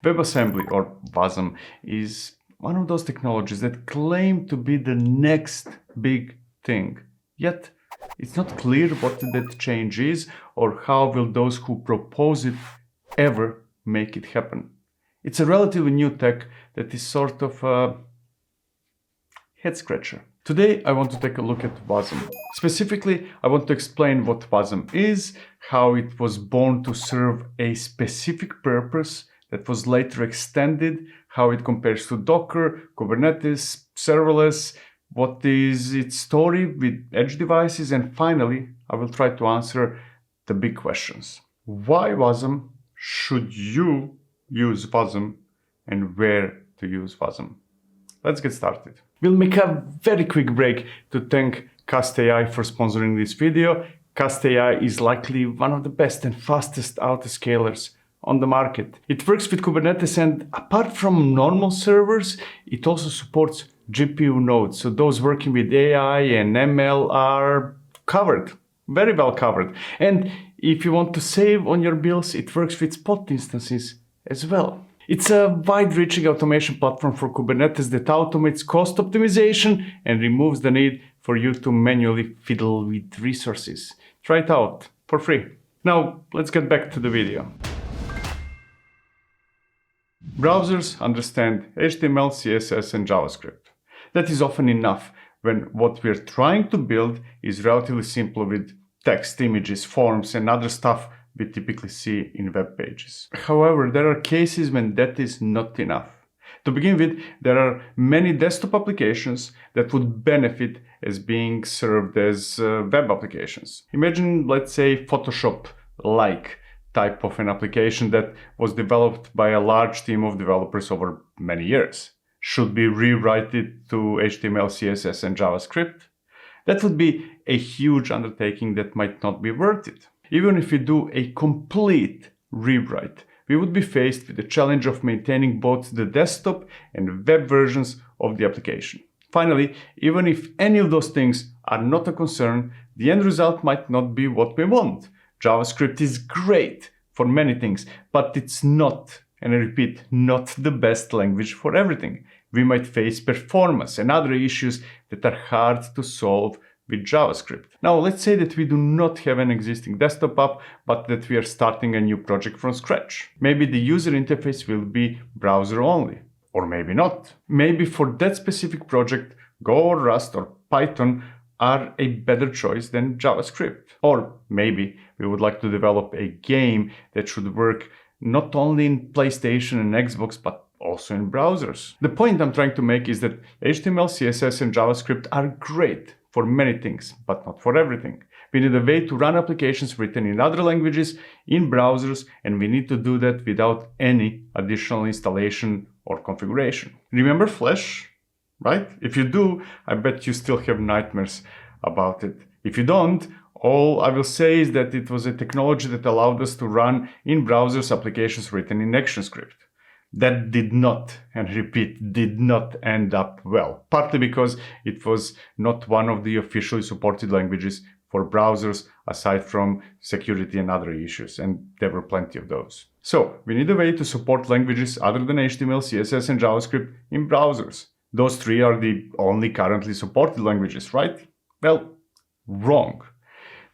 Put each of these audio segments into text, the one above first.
WebAssembly, or WASM, is one of those technologies that claim to be the next big thing. Yet, it's not clear what that change is or how will those who propose it ever make it happen. It's a relatively new tech that is sort of a head-scratcher. Today, I want to take a look at WASM. Specifically, I want to explain what WASM is, how it was born to serve a specific purpose that was later extended, how it compares to Docker, Kubernetes, Serverless, what is its story with edge devices, and finally, I will try to answer the big questions. Why WASM? Should you use WASM? And where to use WASM? Let's get started. We'll make a very quick break to thank Cast AI for sponsoring this video. Cast AI is likely one of the best and fastest autoscalers on the market. It works with Kubernetes, and apart from normal servers, it also supports GPU nodes. So those working with AI and ML are covered, very well covered. And if you want to save on your bills, it works with spot instances as well. It's a wide-reaching automation platform for Kubernetes that automates cost optimization and removes the need for you to manually fiddle with resources. Try it out for free. Now, let's get back to the video. Browsers understand HTML, CSS, and JavaScript. That is often enough when what we're trying to build is relatively simple with text, images, forms, and other stuff we typically see in web pages. However, there are cases when that is not enough. To begin with, there are many desktop applications that would benefit as being served as web applications. Imagine, let's say, Photoshop-like type of an application that was developed by a large team of developers over many years. Should we rewrite it to HTML, CSS, and JavaScript? That would be a huge undertaking that might not be worth it. Even if we do a complete rewrite, we would be faced with the challenge of maintaining both the desktop and web versions of the application. Finally, even if any of those things are not a concern, the end result might not be what we want. JavaScript is great for many things, but it's not, and I repeat, not the best language for everything. We might face performance and other issues that are hard to solve with JavaScript. Now, let's say that we do not have an existing desktop app, but that we are starting a new project from scratch. Maybe the user interface will be browser only, or maybe not. Maybe for that specific project, Go or Rust or Python are a better choice than JavaScript. Or maybe we would like to develop a game that should work not only in PlayStation and Xbox, but also in browsers. The point I'm trying to make is that HTML, CSS, and JavaScript are great for many things, but not for everything. We need a way to run applications written in other languages in browsers, and we need to do that without any additional installation or configuration. Remember Flash? Right? If you do, I bet you still have nightmares about it. If you don't, all I will say is that it was a technology that allowed us to run in browsers applications written in ActionScript. That did not, and I repeat, did not end up well. Partly because it was not one of the officially supported languages for browsers, aside from security and other issues, and there were plenty of those. So, we need a way to support languages other than HTML, CSS, and JavaScript in browsers. Those three are the only currently supported languages, right? Well, wrong.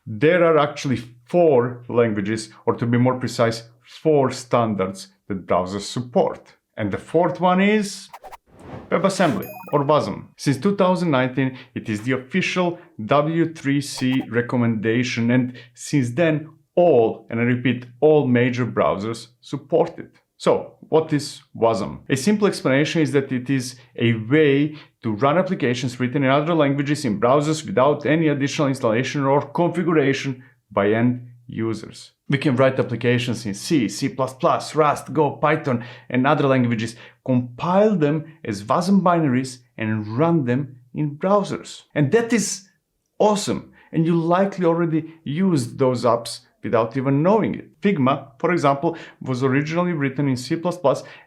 There are actually 4 languages, or to be more precise, 4 standards that browsers support. And the 4th one is WebAssembly, or WASM. Since 2019, it is the official W3C recommendation, and since then, all, and I repeat, all major browsers support it. So, what is WASM? A simple explanation is that it is a way to run applications written in other languages in browsers without any additional installation or configuration by end users. We can write applications in C, C++, Rust, Go, Python, and other languages, compile them as WASM binaries, and run them in browsers. And that is awesome. And you likely already used those apps without even knowing it. Figma, for example, was originally written in C++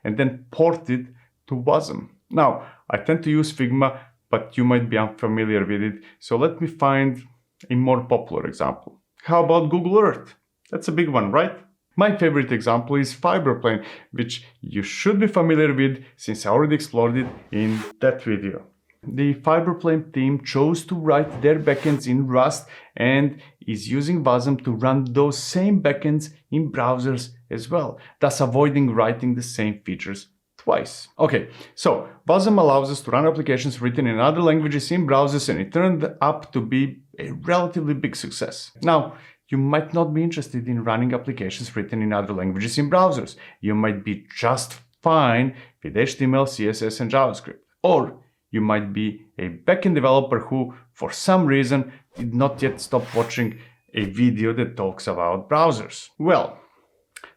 and then ported to WASM. Now, I tend to use Figma, but you might be unfamiliar with it, so let me find a more popular example. How about Google Earth? That's a big one, right? My favorite example is Fiberplane, which you should be familiar with since I already explored it in that video. The Fiberplane team chose to write their backends in Rust and is using WASM to run those same backends in browsers as well, thus avoiding writing the same features twice. Okay, so WASM allows us to run applications written in other languages in browsers, and it turned up to be a relatively big success. Now, you might not be interested in running applications written in other languages in browsers. You might be just fine with HTML, CSS, and JavaScript. Or you might be a backend developer who, for some reason, did not yet stop watching a video that talks about browsers. Well,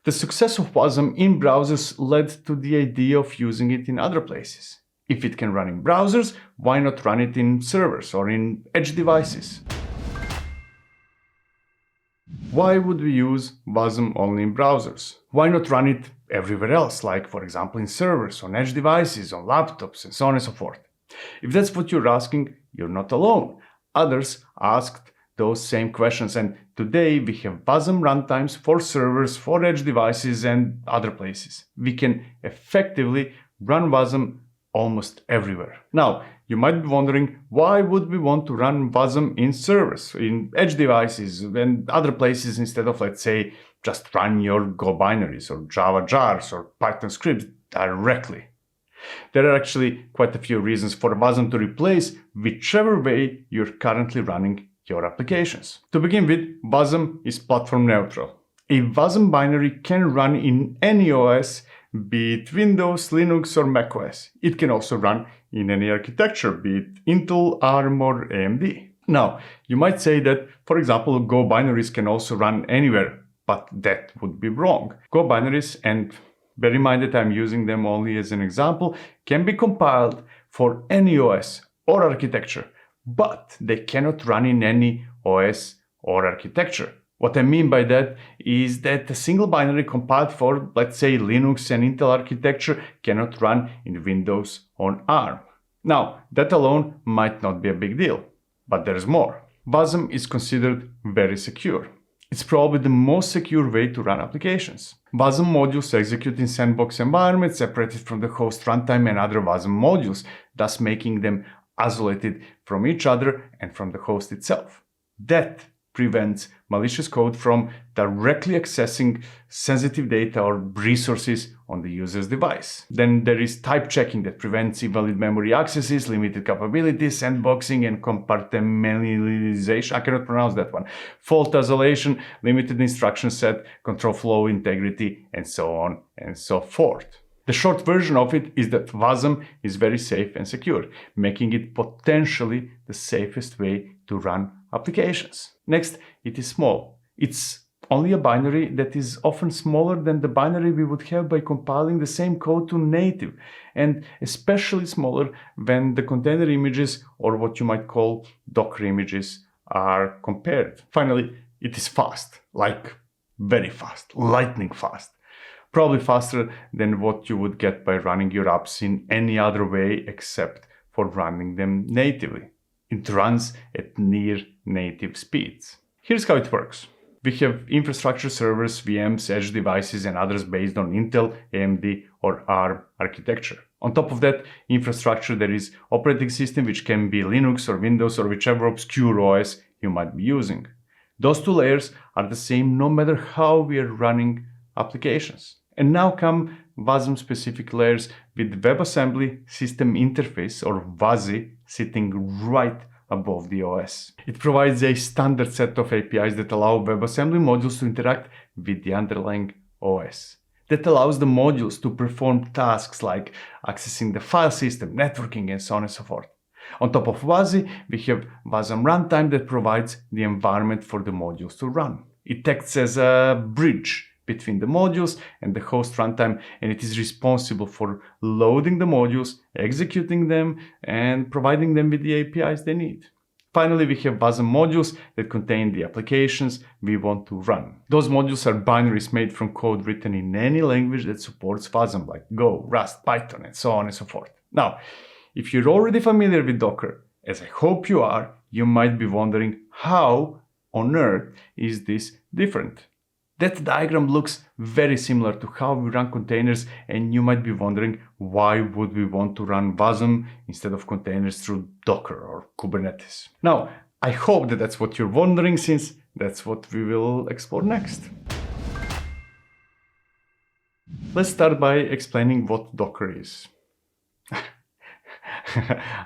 the success of WASM in browsers led to the idea of using it in other places. If it can run in browsers, why not run it in servers or in edge devices? Why would we use WASM only in browsers? Why not run it everywhere else, like for example in servers, on edge devices, on laptops, and so on and so forth? If that's what you're asking, you're not alone. Others asked those same questions, and today we have WASM runtimes for servers, for edge devices, and other places. We can effectively run WASM almost everywhere. Now, you might be wondering, why would we want to run WASM in servers, in edge devices, and other places instead of, let's say, just run your Go binaries or Java jars or Python scripts directly? There are actually quite a few reasons for WASM to replace whichever way you're currently running your applications. To begin with, WASM is platform neutral. A WASM binary can run in any OS, be it Windows, Linux, or macOS. It can also run in any architecture, be it Intel, ARM, or AMD. Now, you might say that, for example, Go binaries can also run anywhere, but that would be wrong. Go binaries, and bear in mind that I'm using them only as an example, can be compiled for any OS or architecture, but they cannot run in any OS or architecture. What I mean by that is that a single binary compiled for, let's say, Linux and Intel architecture cannot run in Windows on ARM. Now, that alone might not be a big deal, but there's more. WASM is considered very secure. It's probably the most secure way to run applications. WASM modules execute in sandbox environments separated from the host runtime and other WASM modules, thus making them isolated from each other and from the host itself. That prevents malicious code from directly accessing sensitive data or resources on the user's device. Then there is type checking that prevents invalid memory accesses, limited capabilities, sandboxing, and compartmentalization. I cannot pronounce that one. Fault isolation, limited instruction set, control flow integrity, and so on and so forth. The short version of it is that WASM is very safe and secure, making it potentially the safest way to run applications. Next, it is small. It's only a binary that is often smaller than the binary we would have by compiling the same code to native, and especially smaller when the container images, or what you might call Docker images, are compared. Finally, it is fast, like very fast, lightning fast. Probably faster than what you would get by running your apps in any other way except for running them natively. It runs at near native speeds. Here's how it works. We have infrastructure servers, VMs, edge devices, and others based on Intel, AMD, or ARM architecture. On top of that infrastructure, there is operating system, which can be Linux or Windows or whichever obscure OS you might be using. Those two layers are the same no matter how we are running applications. And now come WASM-specific layers with WebAssembly system interface, or WASI, sitting right above the OS. It provides a standard set of APIs that allow WebAssembly modules to interact with the underlying OS. That allows the modules to perform tasks like accessing the file system, networking, and so on and so forth. On top of WASI, we have WASM runtime that provides the environment for the modules to run. It acts as a bridge between the modules and the host runtime, and it is responsible for loading the modules, executing them, and providing them with the APIs they need. Finally, we have WASM modules that contain the applications we want to run. Those modules are binaries made from code written in any language that supports WASM, like Go, Rust, Python, and so on and so forth. Now, if you're already familiar with Docker, as I hope you are, you might be wondering, how on earth is this different? That diagram looks very similar to how we run containers, and you might be wondering, why would we want to run WASM instead of containers through Docker or Kubernetes? Now, I hope that that's what you're wondering, since that's what we will explore next. Let's start by explaining what Docker is.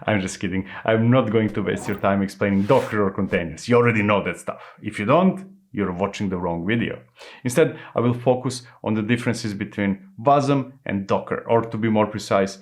I'm just kidding. I'm not going to waste your time explaining Docker or containers. You already know that stuff. If you don't, you're watching the wrong video. Instead, I will focus on the differences between WASM and Docker, or to be more precise,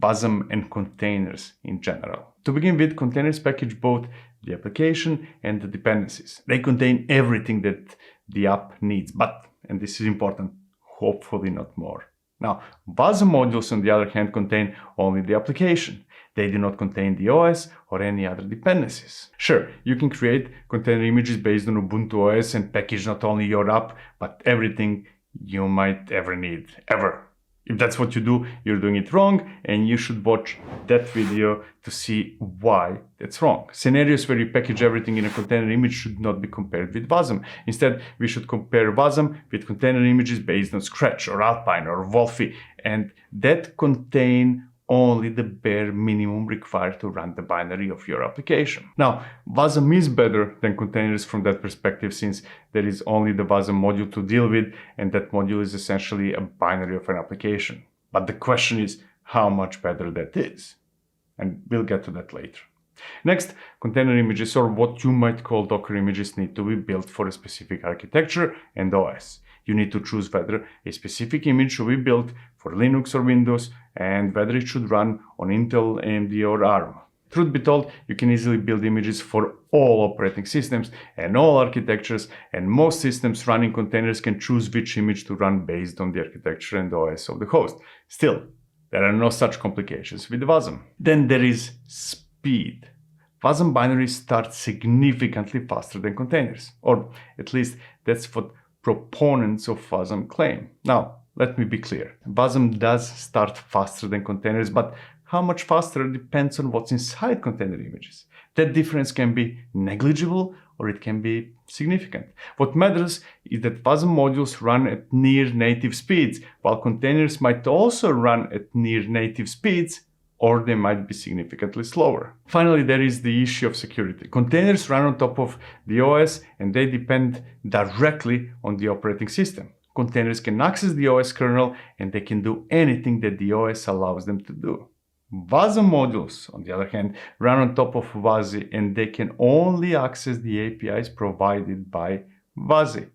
WASM and containers in general. To begin with, containers package both the application and the dependencies. They contain everything that the app needs, but, and this is important, hopefully not more. Now, WASM modules, on the other hand, contain only the application. They do not contain the OS or any other dependencies. Sure, you can create container images based on Ubuntu OS and package not only your app, but everything you might ever need, ever. If that's what you do, you're doing it wrong, and you should watch that video to see why that's wrong. Scenarios where you package everything in a container image should not be compared with WASM. Instead, we should compare WASM with container images based on Scratch or Alpine or Wolfie, and that contain only the bare minimum required to run the binary of your application. Now, WASM is better than containers from that perspective, since there is only the WASM module to deal with, and that module is essentially a binary of an application. But the question is how much better that is. And we'll get to that later. Next, container images, or what you might call Docker images, need to be built for a specific architecture and OS. You need to choose whether a specific image should be built for Linux or Windows, and whether it should run on Intel, AMD, or ARM. Truth be told, you can easily build images for all operating systems and all architectures, and most systems running containers can choose which image to run based on the architecture and OS of the host. Still, there are no such complications with WASM. Then there is speed. WASM binaries start significantly faster than containers, or at least that's what proponents of WASM claim. Now, let me be clear. WASM does start faster than containers, but how much faster depends on what's inside container images. That difference can be negligible or it can be significant. What matters is that WASM modules run at near native speeds, while containers might also run at near native speeds, or they might be significantly slower. Finally, there is the issue of security. Containers run on top of the OS, and they depend directly on the operating system. Containers can access the OS kernel, and they can do anything that the OS allows them to do. WASM modules, on the other hand, run on top of wasi, and they can only access the APIs provided by wasi.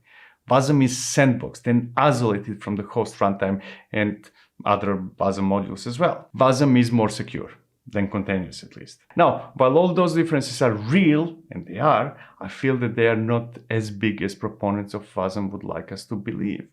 WASM is sandboxed and isolated from the host runtime and other WASM modules as well. WASM is more secure than containers, at least. Now, while all those differences are real, and they are, I feel that they are not as big as proponents of WASM would like us to believe.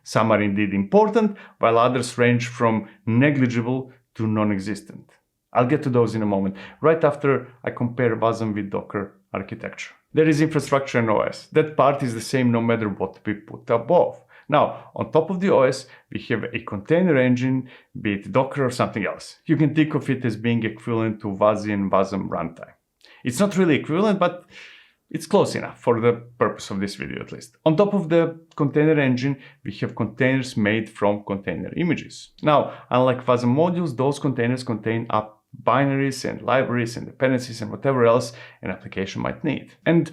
Some are indeed important, while others range from negligible to non-existent. I'll get to those in a moment, right after I compare WASM with Docker architecture. There is infrastructure and OS. That part is the same no matter what we put above. Now, on top of the OS, we have a container engine, be it Docker or something else. You can think of it as being equivalent to wasi and WASM runtime. It's not really equivalent, but it's close enough for the purpose of this video, at least. On top of the container engine, we have containers made from container images. Now, unlike WASM modules, those containers contain app binaries and libraries and dependencies and whatever else an application might need. And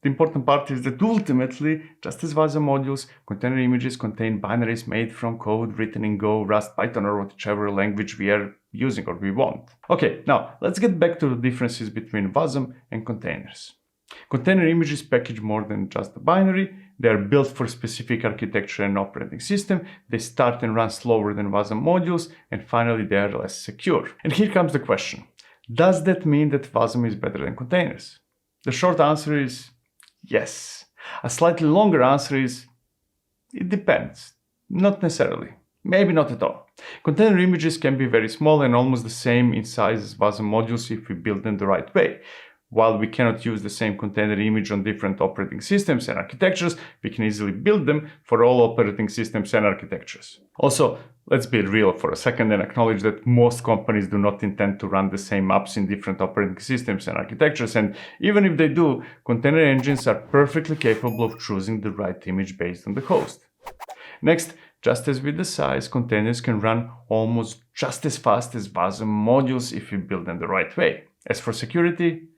the important part is that ultimately, just as WASM modules, container images contain binaries made from code written in Go, Rust, Python, or whichever language we are using or we want. Okay, now let's get back to the differences between WASM and containers. Container images package more than just a binary. They are built for specific architecture and operating system. They start and run slower than WASM modules, and finally they are less secure. And here comes the question. Does that mean that WASM is better than containers? The short answer is yes. A slightly longer answer is it depends. Not necessarily. Maybe not at all. Container images can be very small and almost the same in size as WASM modules if we build them the right way. While we cannot use the same container image on different operating systems and architectures, we can easily build them for all operating systems and architectures. Also, let's be real for a second and acknowledge that most companies do not intend to run the same apps in different operating systems and architectures, and even if they do, container engines are perfectly capable of choosing the right image based on the host. Next, just as with the size, containers can run almost just as fast as WASM modules if you build them the right way. As for security,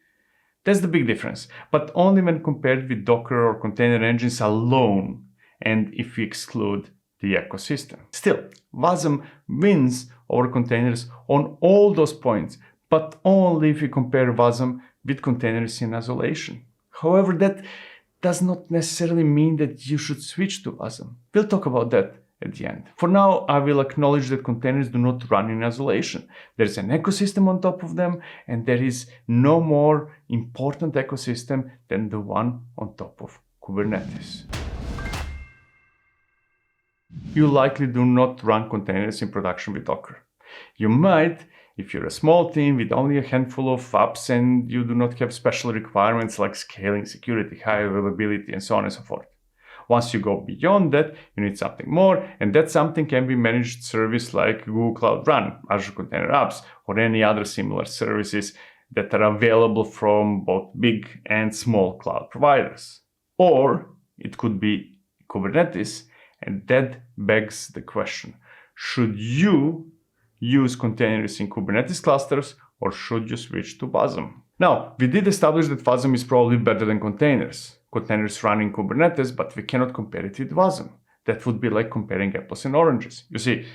that's the big difference, but only when compared with Docker or container engines alone, and if we exclude the ecosystem. Still, WASM wins over containers on all those points, but only if we compare WASM with containers in isolation. However, that does not necessarily mean that you should switch to WASM. We'll talk about that at the end. For now, I will acknowledge that containers do not run in isolation. There's an ecosystem on top of them, and there is no more important ecosystem than the one on top of Kubernetes. You likely do not run containers in production with Docker. You might if you're a small team with only a handful of apps and you do not have special requirements like scaling, security, high availability, and so on and so forth. Once you go beyond that, you need something more, and that something can be managed service like Google Cloud Run, Azure Container Apps, or any other similar services that are available from both big and small cloud providers. Or it could be Kubernetes, and that begs the question, should you use containers in Kubernetes clusters, or should you switch to WASM? Now, we did establish that WASM is probably better than containers. Containers run in Kubernetes, but we cannot compare it with WASM. That would be like comparing apples and oranges. You see,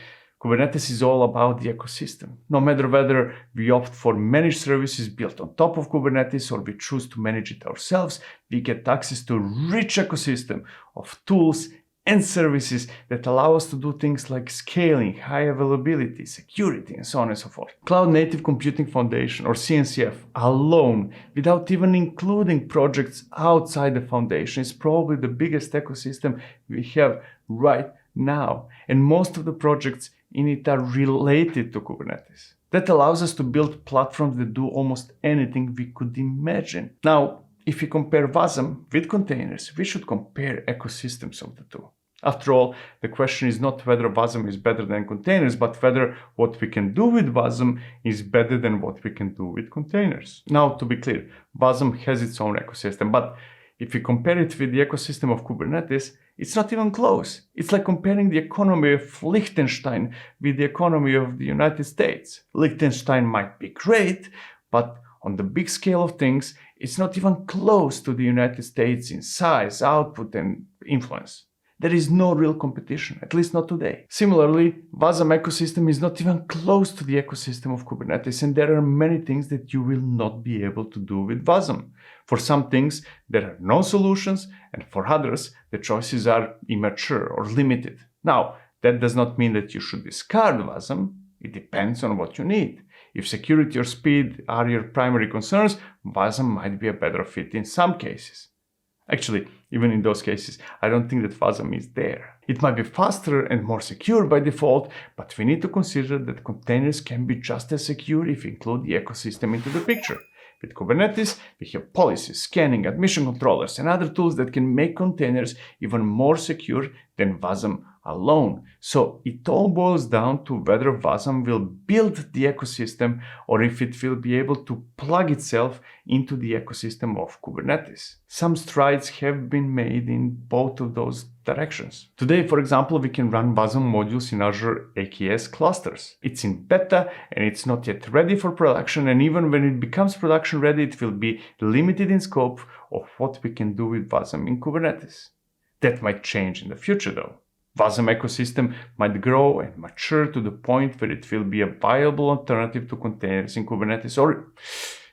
Kubernetes is all about the ecosystem. No matter whether we opt for managed services built on top of Kubernetes or we choose to manage it ourselves, we get access to a rich ecosystem of tools and services that allow us to do things like scaling, high availability, security, and so on and so forth. Cloud Native Computing Foundation, or CNCF, alone, without even including projects outside the foundation, is probably the biggest ecosystem we have right now. And most of the projects in it are related to Kubernetes. That allows us to build platforms that do almost anything we could imagine. Now, if we compare WASM with containers, we should compare ecosystems of the two. After all, the question is not whether WASM is better than containers, but whether what we can do with WASM is better than what we can do with containers. Now, to be clear, WASM has its own ecosystem, but if we compare it with the ecosystem of Kubernetes, it's not even close. It's like comparing the economy of Liechtenstein with the economy of the United States. Liechtenstein might be great, but on the big scale of things, it's not even close to the United States in size, output, and influence. There is no real competition, at least not today. Similarly, WASM ecosystem is not even close to the ecosystem of Kubernetes, and there are many things that you will not be able to do with WASM. For some things, there are no solutions, and for others, the choices are immature or limited. Now, that does not mean that you should discard WASM. It depends on what you need. If security or speed are your primary concerns, WASM might be a better fit in some cases. Actually, even in those cases, I don't think that WASM is there. It might be faster and more secure by default, but we need to consider that containers can be just as secure if we include the ecosystem into the picture. With Kubernetes, we have policies, scanning, admission controllers, and other tools that can make containers even more secure than WASM alone. So it all boils down to whether WASM will build the ecosystem or if it will be able to plug itself into the ecosystem of Kubernetes. Some strides have been made in both of those directions. Today, for example, we can run WASM modules in Azure AKS clusters. It's in beta and it's not yet ready for production, and even when it becomes production ready, it will be limited in scope of what we can do with WASM in Kubernetes. That might change in the future though. WASM ecosystem might grow and mature to the point where it will be a viable alternative to containers in Kubernetes, or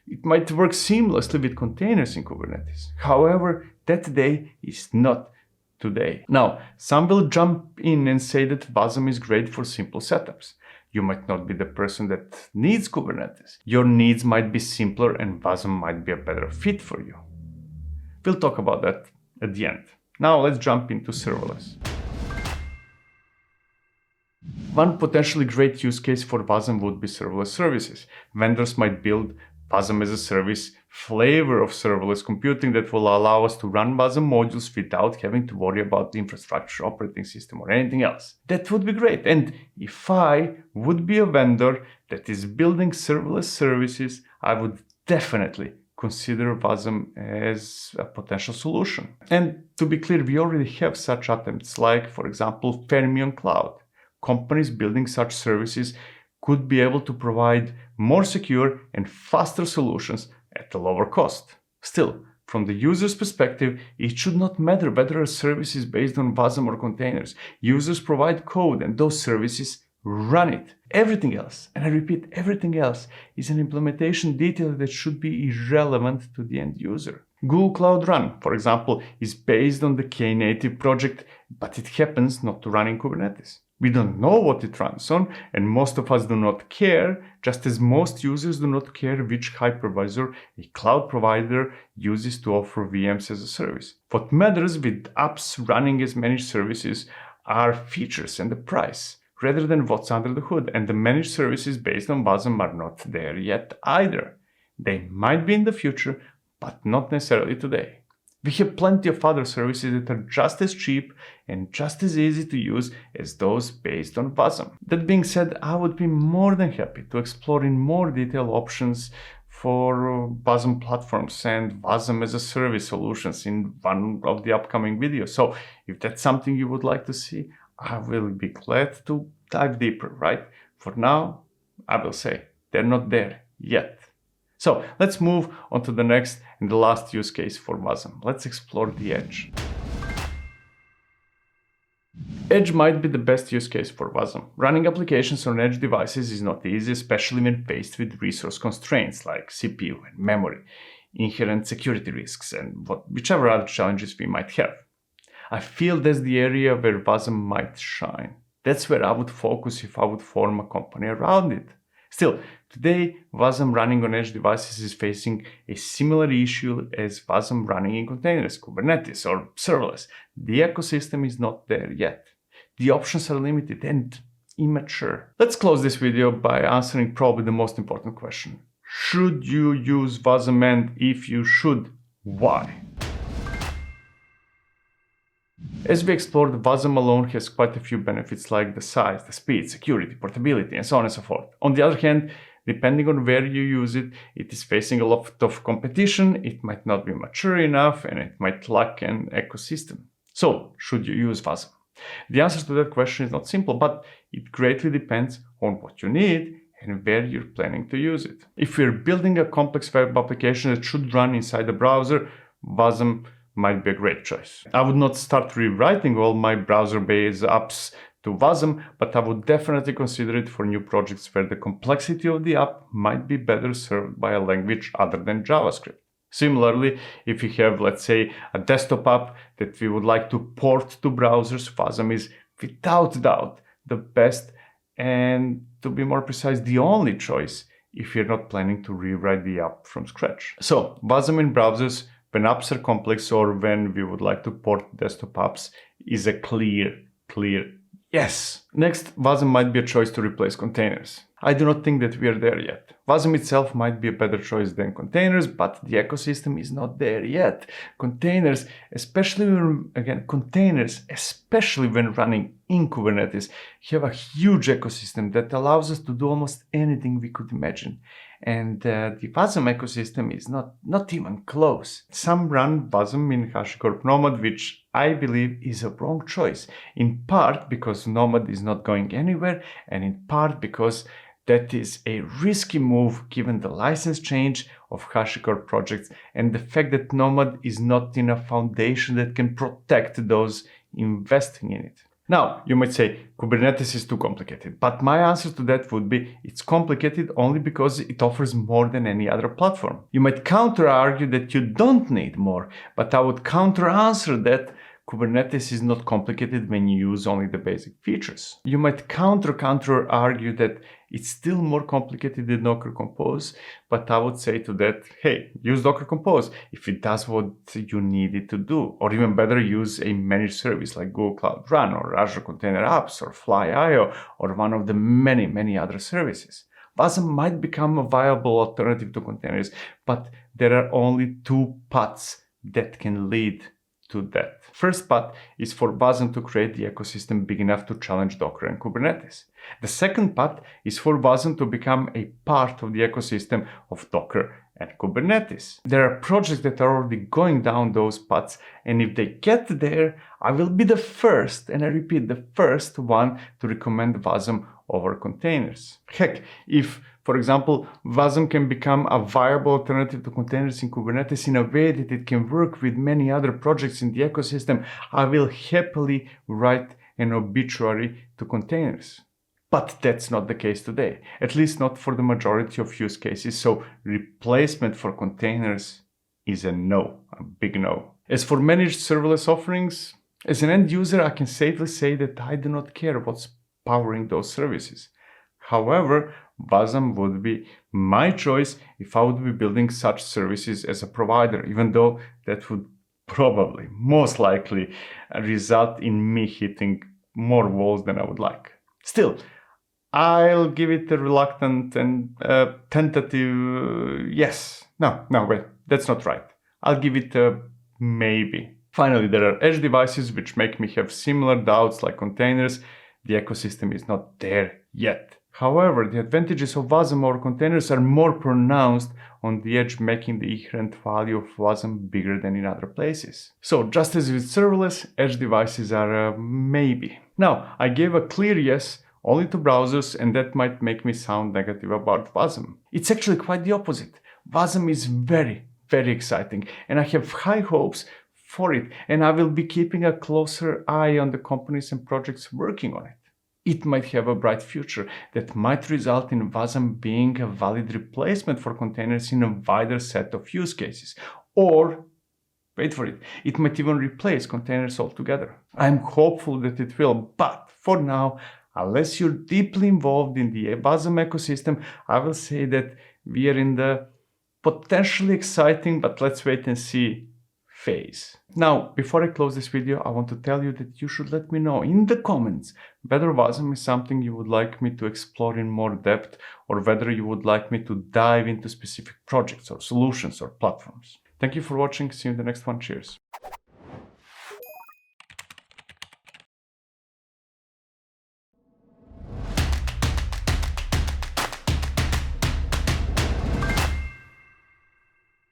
it might work seamlessly with containers in Kubernetes. However, that day is not today. Now, some will jump in and say that WASM is great for simple setups. You might not be the person that needs Kubernetes. Your needs might be simpler and WASM might be a better fit for you. We'll talk about that at the end. Now let's jump into serverless. One potentially great use case for WASM would be serverless services. Vendors might build WASM as a service flavor of serverless computing that will allow us to run WASM modules without having to worry about the infrastructure, operating system, or anything else. That would be great. And if I would be a vendor that is building serverless services, I would definitely consider WASM as a potential solution. And to be clear, we already have such attempts, like, for example, Fermion Cloud. Companies building such services could be able to provide more secure and faster solutions at a lower cost. Still, from the user's perspective, it should not matter whether a service is based on WASM or containers. Users provide code and those services run it. Everything else, and I repeat, everything else, is an implementation detail that should be irrelevant to the end user. Google Cloud Run, for example, is based on the Knative project, but it happens not to run in Kubernetes. We don't know what it runs on, and most of us do not care, just as most users do not care which hypervisor a cloud provider uses to offer VMs as a service. What matters with apps running as managed services are features and the price, rather than what's under the hood, and the managed services based on WASM are not there yet either. They might be in the future, but not necessarily today. We have plenty of other services that are just as cheap and just as easy to use as those based on WASM. That being said, I would be more than happy to explore in more detail options for WASM platforms and WASM as a service solutions in one of the upcoming videos. So if that's something you would like to see, I will be glad to dive deeper, right? For now, I will say they're not there yet. So let's move on to the next and the last use case for WASM. Let's explore the edge. Edge might be the best use case for WASM. Running applications on edge devices is not easy, especially when faced with resource constraints like CPU and memory, inherent security risks, and whichever other challenges we might have. I feel that's the area where WASM might shine. That's where I would focus if I would form a company around it. Still, today, WASM running on edge devices is facing a similar issue as WASM running in containers, Kubernetes, or serverless. The ecosystem is not there yet. The options are limited and immature. Let's close this video by answering probably the most important question. Should you use WASM, and if you should, why? As we explored, WASM alone has quite a few benefits like the size, the speed, security, portability, and so on and so forth. On the other hand, depending on where you use it, it is facing a lot of competition, it might not be mature enough, and it might lack an ecosystem. So, should you use WASM? The answer to that question is not simple, but it greatly depends on what you need and where you're planning to use it. If you're building a complex web application that should run inside the browser, WASM might be a great choice. I would not start rewriting all my browser-based apps to WASM, but I would definitely consider it for new projects where the complexity of the app might be better served by a language other than JavaScript. Similarly, if you have, let's say, a desktop app that we would like to port to browsers, WASM is without doubt the best and, to be more precise, the only choice if you're not planning to rewrite the app from scratch. So, WASM in browsers, when apps are complex or when we would like to port desktop apps, is a clear yes. Next, WASM might be a choice to replace containers. I do not think that we are there yet. WASM itself might be a better choice than containers, but the ecosystem is not there yet. Containers, especially when running in Kubernetes, have a huge ecosystem that allows us to do almost anything we could imagine. And the WASM ecosystem is not even close. Some run WASM in HashiCorp Nomad, which I believe is a wrong choice, in part because Nomad is not going anywhere, and in part because that is a risky move given the license change of HashiCorp projects and the fact that Nomad is not in a foundation that can protect those investing in it. Now, you might say Kubernetes is too complicated, but my answer to that would be it's complicated only because it offers more than any other platform. You might counter-argue that you don't need more, but I would counter-answer that Kubernetes is not complicated when you use only the basic features. You might counter-argue that it's still more complicated than Docker Compose, but I would say to that, hey, use Docker Compose if it does what you need it to do. Or even better, use a managed service like Google Cloud Run or Azure Container Apps or Fly.io or one of the many other services. WASM might become a viable alternative to containers, but there are only two paths that can lead to that. First path is for WASM to create the ecosystem big enough to challenge Docker and Kubernetes. The second path is for WASM to become a part of the ecosystem of Docker and Kubernetes. There are projects that are already going down those paths, and if they get there, I will be the first, and I repeat, the first one to recommend WASM over containers. Heck, if, for example, WASM can become a viable alternative to containers in Kubernetes in a way that it can work with many other projects in the ecosystem, I will happily write an obituary to containers. But that's not the case today, at least not for the majority of use cases, so replacement for containers is a no, a big no. As for managed serverless offerings, as an end user, I can safely say that I do not care what's powering those services. However, WASM would be my choice if I would be building such services as a provider, even though that would probably, most likely, result in me hitting more walls than I would like. Still, I'll give it a reluctant and tentative yes. No, wait, that's not right. I'll give it a maybe. Finally, there are edge devices which make me have similar doubts like containers. The ecosystem is not there yet. However, the advantages of WASM over containers are more pronounced on the edge, making the inherent value of WASM bigger than in other places. So, just as with serverless, edge devices are a maybe. Now, I gave a clear yes only to browsers, and that might make me sound negative about WASM. It's actually quite the opposite. WASM is very, very exciting, and I have high hopes for it, and I will be keeping a closer eye on the companies and projects working on it. It might have a bright future that might result in WASM being a valid replacement for containers in a wider set of use cases. Or, wait for it, it might even replace containers altogether. I'm hopeful that it will, but for now, unless you're deeply involved in the WASM ecosystem, I will say that we are in the potentially exciting, but let's wait and see phase. Now, before I close this video, I want to tell you that you should let me know in the comments whether WASM is something you would like me to explore in more depth, or whether you would like me to dive into specific projects or solutions or platforms. Thank you for watching. See you in the next one. Cheers.